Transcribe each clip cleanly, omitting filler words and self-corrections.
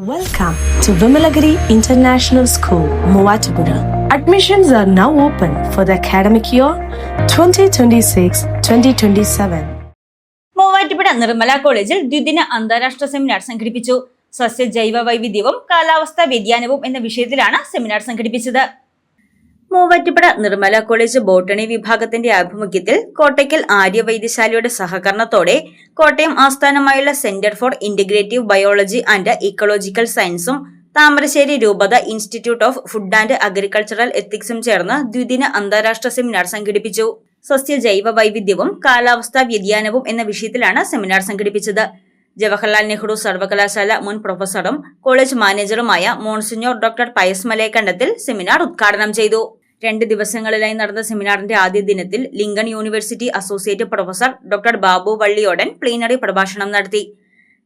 Welcome to Vimalagiri International School, Muvatupura. Admissions are now open for the academic year 2026-2027. Muvattupuzha Nirmala കോളേജിൽ ദ്വിദിന അന്താരാഷ്ട്ര seminar സംഘടിപ്പിച്ചു. സസ്യ ജൈവ വൈവിധ്യവും കാലാവസ്ഥാ വ്യതിയാനവും എന്ന വിഷയത്തിലാണ് സെമിനാർ സംഘടിപ്പിച്ചത്. മൂവാറ്റുപുഴ നിർമ്മല കോളേജ് ബോട്ടണി വിഭാഗത്തിന്റെ ആഭിമുഖ്യത്തിൽ കോട്ടയ്ക്കൽ ആര്യവൈദ്യശാലയുടെ സഹകരണത്തോടെ കോട്ടയം ആസ്ഥാനമായുള്ള centre for integrative biology and ecological സയൻസും താമരശ്ശേരി രൂപത institute of food and agricultural എത്തിക്സും ചേർന്ന് ദ്വിദിന അന്താരാഷ്ട്ര സെമിനാർ സംഘടിപ്പിച്ചു. സസ്യ ജൈവ വൈവിധ്യവും കാലാവസ്ഥാ വ്യതിയാനവും എന്ന വിഷയത്തിലാണ് സെമിനാർ സംഘടിപ്പിച്ചത്. ജവഹർലാൽ നെഹ്റു സർവകലാശാല മുൻ പ്രൊഫസറും college മാനേജറുമായ monsignor doctor Pius Malayakandathil seminar ഉദ്ഘാടനം ചെയ്തു. 2 ദിവസങ്ങളിലായി നടന്ന സെമിനാറിന്റെ ആദ്യ ദിനത്തിൽ Lincoln university associate professor doctor Babu Valliyodan plenary പ്രഭാഷണം നടത്തി.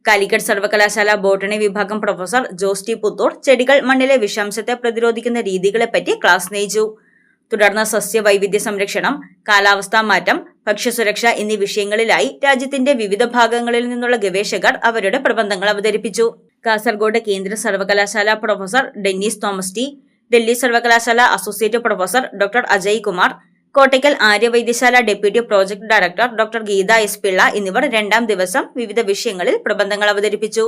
കാലിക്കറ്റ് സർവകലാശാല ബോട്ടണി വിഭാഗം പ്രൊഫസർ ജോസ് ടി പുത്തൂർ ചെടികൾ മണ്ണിലെ വിഷാംശത്തെ പ്രതിരോധിക്കുന്ന രീതികളെപ്പറ്റി ക്ലാസ് നയിച്ചു. തുടർന്ന് സസ്യവൈവിധ്യ സംരക്ഷണം, കാലാവസ്ഥാ മാറ്റം, ഭക്ഷ്യസുരക്ഷ എന്നീ വിഷയങ്ങളിലായി രാജ്യത്തിന്റെ വിവിധ ഭാഗങ്ങളിൽ നിന്നുള്ള ഗവേഷകർ അവരുടെ പ്രബന്ധങ്ങൾ അവതരിപ്പിച്ചു. കാസർഗോഡ് കേന്ദ്ര സർവകലാശാല professor Dennis Thomas T, Delhi സർവകലാശാല associate professor doctor Ajay Kumar, Kottakkal Aryavaidyasala deputy project director doctor Geetha S Pillai എന്നിവർ 2ാം ദിവസം വിവിധ വിഷയങ്ങളിൽ പ്രബന്ധങ്ങൾ അവതരിപ്പിച്ചു.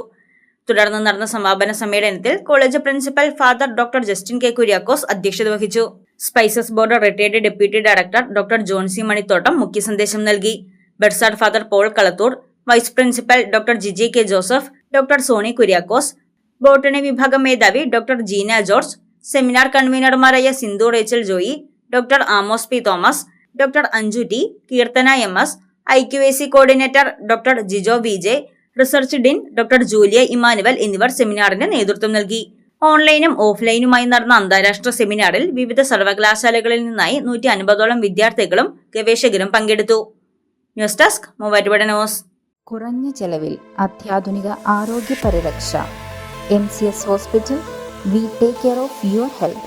തുടർന്ന് നടന്ന സമാപന സമ്മേളനത്തിൽ college principal father doctor Justin K Kuriakose അധ്യക്ഷത വഹിച്ചു. Spices Board retired deputy director doctor Johnsy Manithottam മുഖ്യ സന്ദേശം നൽകി. ബെഡ്സാഡ് father Paul Kalathur, vice principal doctor Jiji K Joseph, doctor Sony Kuriakose, botany വിഭാഗം മേധാവി ഡോക്ടർ ജീന ജോർജ്, സെമിനാർ കൺവീനർമാരായ Sindhu Rachel Joy, doctor Amos P Thomas, doctor Anju T, Keerthana M S, IQAC coordinator doctor Jijo V J, research dean doctor Julia Emmanuel എന്നിവർ സെമിനാറിന് നേതൃത്വം നൽകി. ഓൺലൈനും ഓഫ്ലൈനുമായി നടന്ന അന്താരാഷ്ട്ര സെമിനാറിൽ വിവിധ സർവകലാശാലകളിൽ നിന്നായി 150ഓളം വിദ്യാർത്ഥികളും ഗവേഷകരും പങ്കെടുത്തു. News desk Muvattupuzha news. കുറഞ്ഞ ചെലവിൽ അത്യാധുനിക ആരോഗ്യ പരിരക്ഷ. MCS hospital. We take care of your health.